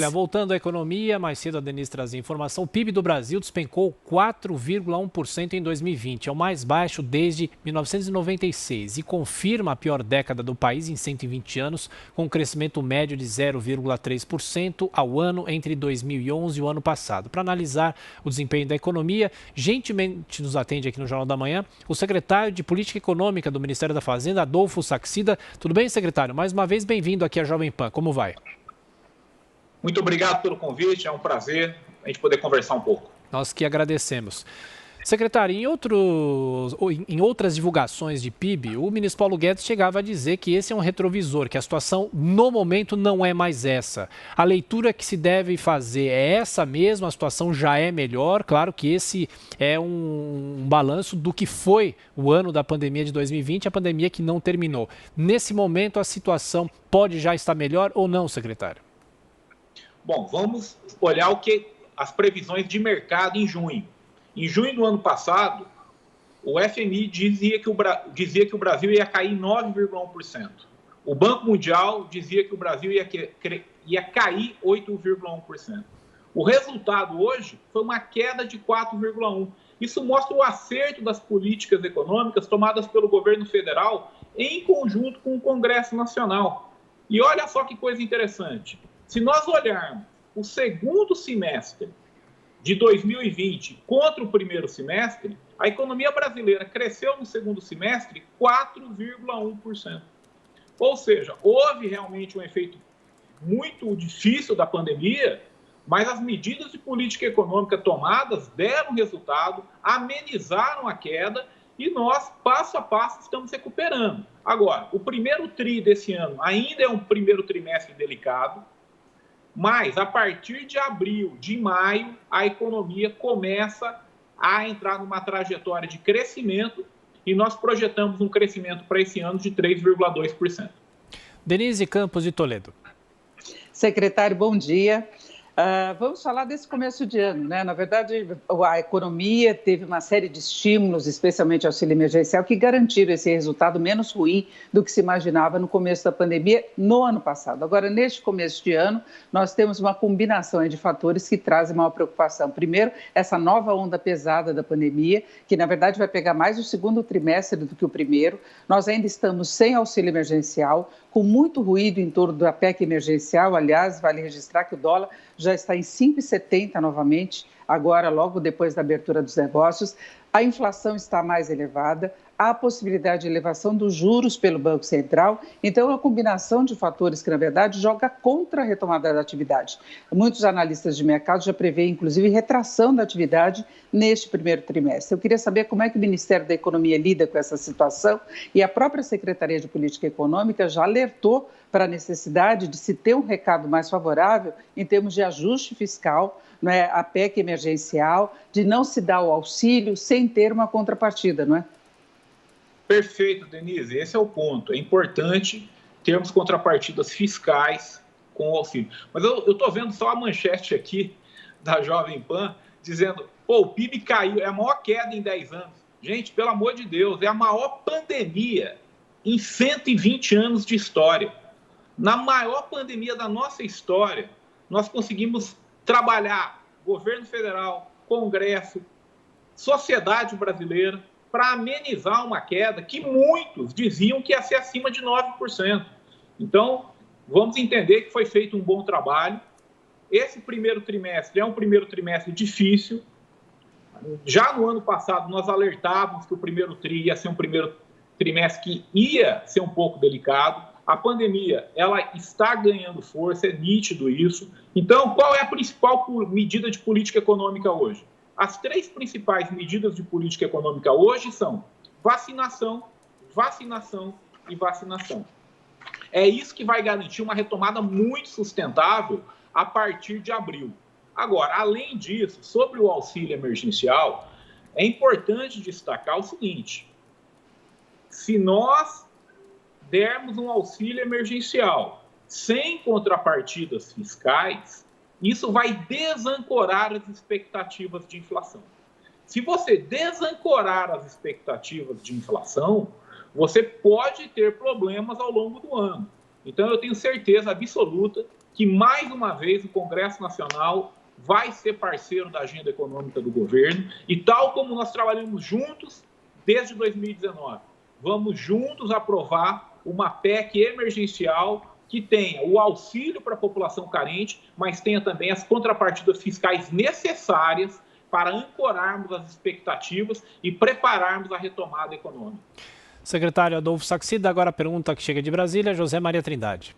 Olha, voltando à economia, mais cedo a Denise trazia informação, o PIB do Brasil despencou 4,1% em 2020, é o mais baixo desde 1996 e confirma a pior década do país em 120 anos, com um crescimento médio de 0,3% ao ano entre 2011 e o ano passado. Para analisar o desempenho da economia, gentilmente nos atende aqui no Jornal da Manhã o secretário de Política Econômica do Ministério da Fazenda, Adolfo Saxida. Tudo bem, secretário? Mais uma vez, bem-vindo aqui à Jovem Pan. Como vai? Muito obrigado pelo convite, é um prazer a gente poder conversar um pouco. Nós que agradecemos. Secretário, em outras divulgações de PIB, o ministro Paulo Guedes chegava a dizer que esse é um retrovisor, que a situação no momento não é mais essa. A leitura que se deve fazer é essa mesmo, a situação já é melhor. Claro que esse é um balanço do que foi o ano da pandemia de 2020, a pandemia que não terminou. Nesse momento, a situação pode já estar melhor ou não, secretário? Bom, vamos olhar as previsões de mercado em junho. Em junho do ano passado, o FMI dizia que o Brasil ia cair 9,1%. O Banco Mundial dizia que o Brasil ia cair 8,1%. O resultado hoje foi uma queda de 4,1%. Isso mostra o acerto das políticas econômicas tomadas pelo governo federal em conjunto com o Congresso Nacional. E olha só que coisa interessante. Se nós olharmos o segundo semestre de 2020 contra o primeiro semestre, a economia brasileira cresceu no segundo semestre 4,1%. Ou seja, houve realmente um efeito muito difícil da pandemia, mas as medidas de política econômica tomadas deram resultado, amenizaram a queda e nós, passo a passo, estamos recuperando. Agora, o primeiro TRI desse ano ainda é um primeiro trimestre delicado, mas a partir de abril, de maio, a economia começa a entrar numa trajetória de crescimento e nós projetamos um crescimento para esse ano de 3,2%. Denise Campos de Toledo. Secretário, bom dia. Vamos falar desse começo de ano, né? Na verdade, a economia teve uma série de estímulos, especialmente auxílio emergencial, que garantiram esse resultado menos ruim do que se imaginava no começo da pandemia no ano passado. Agora, neste começo de ano, nós temos uma combinação de fatores que trazem maior preocupação. Primeiro, essa nova onda pesada da pandemia, que na verdade vai pegar mais o segundo trimestre do que o primeiro. Nós ainda estamos sem auxílio emergencial, com muito ruído em torno da PEC emergencial. Aliás, vale registrar que o dólar já está em 5,70 novamente, agora logo depois da abertura dos negócios. A inflação está mais elevada, há a possibilidade de elevação dos juros pelo Banco Central. Então, é uma combinação de fatores que, na verdade, joga contra a retomada da atividade. Muitos analistas de mercado já prevêem, inclusive, retração da atividade neste primeiro trimestre. Eu queria saber como é que o Ministério da Economia lida com essa situação e a própria Secretaria de Política Econômica já alertou para a necessidade de se ter um recado mais favorável em termos de ajuste fiscal, né, a PEC emergencial, de não se dar o auxílio sem ter uma contrapartida, não é? Perfeito, Denise. Esse é o ponto. É importante termos contrapartidas fiscais com o auxílio. Mas eu estou vendo só a manchete aqui da Jovem Pan dizendo, o PIB caiu, é a maior queda em 10 anos. Gente, pelo amor de Deus, é a maior pandemia em 120 anos de história. Na maior pandemia da nossa história, nós conseguimos trabalhar governo federal, Congresso, sociedade brasileira, para amenizar uma queda que muitos diziam que ia ser acima de 9%. Então, vamos entender que foi feito um bom trabalho. Esse primeiro trimestre é um primeiro trimestre difícil. Já no ano passado, nós alertávamos que o primeiro TRI ia ser um primeiro trimestre que ia ser um pouco delicado. A pandemia, ela está ganhando força, é nítido isso. Então, qual é a principal medida de política econômica hoje? As três principais medidas de política econômica hoje são vacinação, vacinação e vacinação. É isso que vai garantir uma retomada muito sustentável a partir de abril. Agora, além disso, sobre o auxílio emergencial, é importante destacar o seguinte: se nós dermos um auxílio emergencial sem contrapartidas fiscais, isso vai desancorar as expectativas de inflação. Se você desancorar as expectativas de inflação, você pode ter problemas ao longo do ano. Então, eu tenho certeza absoluta que, mais uma vez, o Congresso Nacional vai ser parceiro da agenda econômica do governo e, tal como nós trabalhamos juntos desde 2019, vamos juntos aprovar uma PEC emergencial que tenha o auxílio para a população carente, mas tenha também as contrapartidas fiscais necessárias para ancorarmos as expectativas e prepararmos a retomada econômica. Secretário Adolfo Saxida, agora a pergunta que chega de Brasília, José Maria Trindade.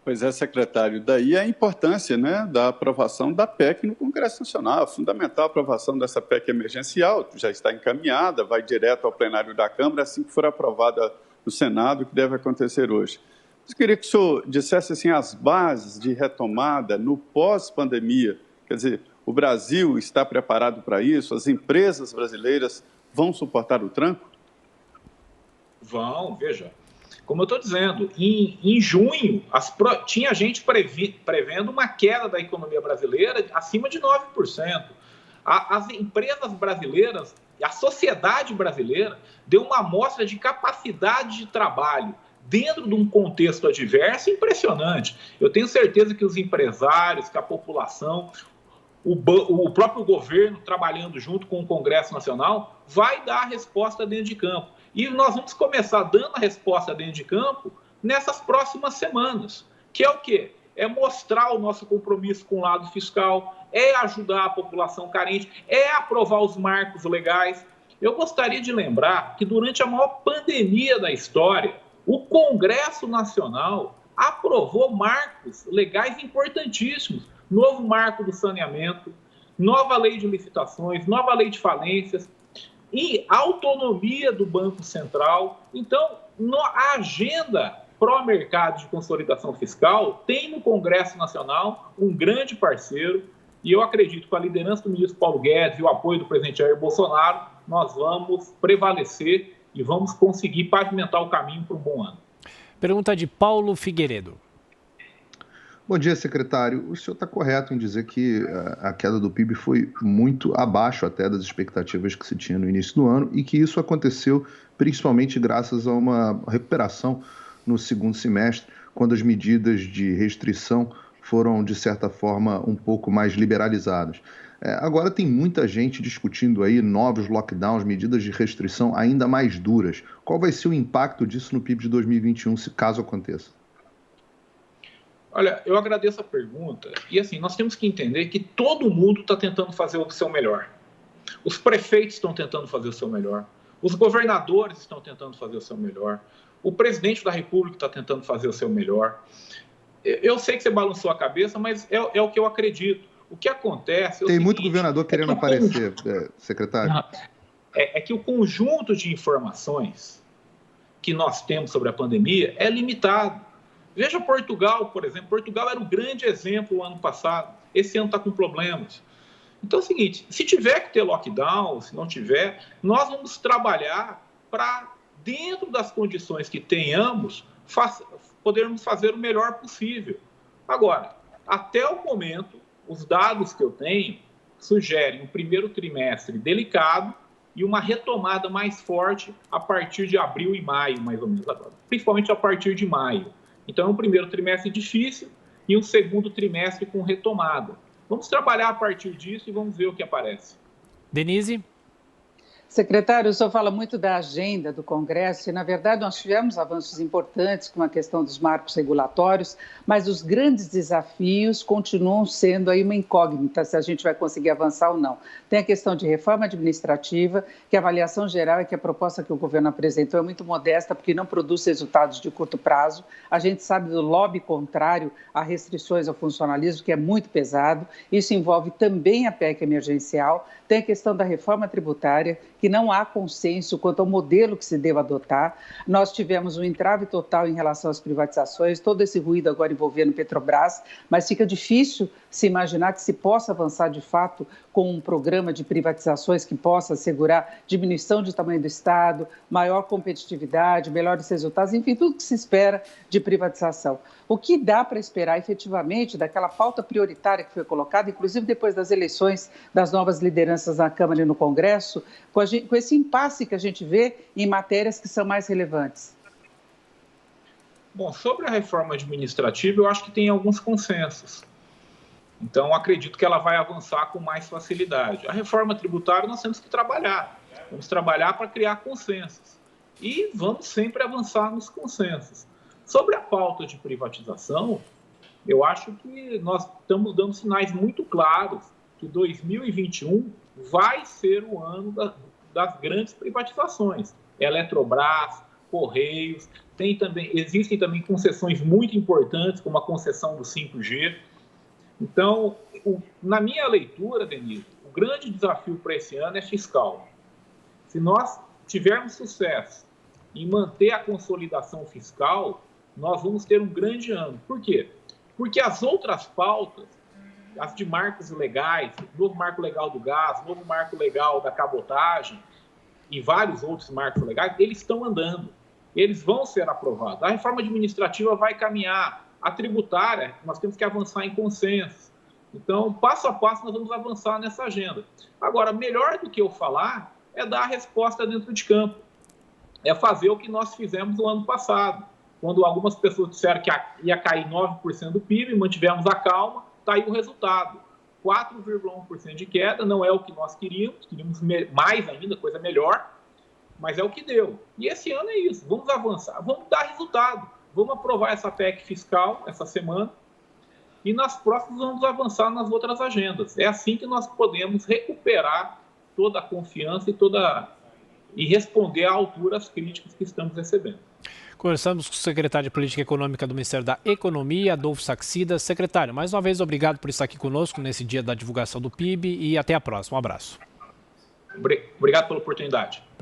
Pois é, secretário. Daí a importância, né, da aprovação da PEC no Congresso Nacional. Fundamental a aprovação dessa PEC emergencial, já está encaminhada, vai direto ao plenário da Câmara, assim que for aprovada no Senado, que deve acontecer hoje. Eu queria que o senhor dissesse assim, as bases de retomada no pós-pandemia. Quer dizer, o Brasil está preparado para isso? As empresas brasileiras vão suportar o tranco? Vão, veja. Como eu estou dizendo, em junho, tinha gente prevendo uma queda da economia brasileira acima de 9%. As empresas brasileiras, a sociedade brasileira, deu uma amostra de capacidade de trabalho dentro de um contexto adverso impressionante. Eu tenho certeza que os empresários, que a população, o próprio governo, trabalhando junto com o Congresso Nacional, vai dar a resposta dentro de campo. E nós vamos começar dando a resposta dentro de campo nessas próximas semanas, que é o quê? É mostrar o nosso compromisso com o lado fiscal, é ajudar a população carente, é aprovar os marcos legais. Eu gostaria de lembrar que durante a maior pandemia da história, o Congresso Nacional aprovou marcos legais importantíssimos. Novo marco do saneamento, nova lei de licitações, nova lei de falências, e autonomia do Banco Central. Então, a agenda pró-mercado de consolidação fiscal tem no Congresso Nacional um grande parceiro, e eu acredito que com a liderança do ministro Paulo Guedes e o apoio do presidente Jair Bolsonaro, nós vamos prevalecer e vamos conseguir pavimentar o caminho para um bom ano. Pergunta de Paulo Figueiredo. Bom dia, secretário. O senhor está correto em dizer que a queda do PIB foi muito abaixo até das expectativas que se tinha no início do ano e que isso aconteceu principalmente graças a uma recuperação no segundo semestre, quando as medidas de restrição foram, de certa forma, um pouco mais liberalizadas. Agora tem muita gente discutindo aí novos lockdowns, medidas de restrição ainda mais duras. Qual vai ser o impacto disso no PIB de 2021, se caso aconteça? Olha, eu agradeço a pergunta e assim, nós temos que entender que todo mundo está tentando fazer o seu melhor. Os prefeitos estão tentando fazer o seu melhor, os governadores estão tentando fazer o seu melhor, o presidente da República está tentando fazer o seu melhor. Eu sei que você balançou a cabeça, mas é o que eu acredito. O que acontece... Tem muito governador querendo aparecer, secretário. É que o conjunto de informações que nós temos sobre a pandemia é limitado. Veja Portugal, por exemplo. Portugal era um grande exemplo o ano passado. Esse ano está com problemas. Então é o seguinte, se tiver que ter lockdown, se não tiver, nós vamos trabalhar para, dentro das condições que tenhamos, podermos fazer o melhor possível. Agora, até o momento, os dados que eu tenho sugerem um primeiro trimestre delicado e uma retomada mais forte a partir de abril e maio, mais ou menos agora. Principalmente a partir de maio. Então, é um primeiro trimestre difícil e um segundo trimestre com retomada. Vamos trabalhar a partir disso e vamos ver o que aparece. Denise? Secretário, o senhor fala muito da agenda do Congresso e, na verdade, nós tivemos avanços importantes com a questão dos marcos regulatórios, mas os grandes desafios continuam sendo aí uma incógnita, se a gente vai conseguir avançar ou não. Tem a questão de reforma administrativa, que a avaliação geral é que a proposta que o governo apresentou é muito modesta, porque não produz resultados de curto prazo. A gente sabe do lobby contrário a restrições ao funcionalismo, que é muito pesado. Isso envolve também a PEC emergencial. Tem a questão da reforma tributária, que não há consenso quanto ao modelo que se deva adotar. Nós tivemos um entrave total em relação às privatizações, todo esse ruído agora envolvendo Petrobras, mas fica difícil se imaginar que se possa avançar de fato com um programa de privatizações que possa assegurar diminuição de tamanho do Estado, maior competitividade, melhores resultados, enfim, tudo que se espera de privatização. O que dá para esperar efetivamente daquela pauta prioritária que foi colocada, inclusive depois das eleições das novas lideranças na Câmara e no Congresso, com esse impasse que a gente vê em matérias que são mais relevantes? Bom, sobre a reforma administrativa, eu acho que tem alguns consensos. Então, acredito que ela vai avançar com mais facilidade. A reforma tributária nós temos que trabalhar. Vamos trabalhar para criar consensos. E vamos sempre avançar nos consensos. Sobre a pauta de privatização, eu acho que nós estamos dando sinais muito claros que 2021 vai ser o ano das grandes privatizações. Eletrobras, Correios, existem também concessões muito importantes, como a concessão do 5G. Então, na minha leitura, Denise, o grande desafio para esse ano é fiscal. Se nós tivermos sucesso em manter a consolidação fiscal, nós vamos ter um grande ano. Por quê? Porque as outras pautas, as de marcos legais, novo marco legal do gás, novo marco legal da cabotagem e vários outros marcos legais, eles estão andando. Eles vão ser aprovados. A reforma administrativa vai caminhar. A tributária, nós temos que avançar em consenso. Então, passo a passo, nós vamos avançar nessa agenda. Agora, melhor do que eu falar é dar a resposta dentro de campo. É fazer o que nós fizemos no ano passado, quando algumas pessoas disseram que ia cair 9% do PIB, mantivemos a calma, está aí o resultado. 4,1% de queda, não é o que nós queríamos mais ainda, coisa melhor, mas é o que deu. E esse ano é isso, vamos avançar, vamos dar resultado, vamos aprovar essa PEC fiscal essa semana e nas próximas vamos avançar nas outras agendas. É assim que nós podemos recuperar toda a confiança e responder à altura às críticas que estamos recebendo. Conversamos com o secretário de Política Econômica do Ministério da Economia, Adolfo Saxida. Secretário, mais uma vez, obrigado por estar aqui conosco nesse dia da divulgação do PIB e até a próxima. Um abraço. Obrigado pela oportunidade. Obrigado.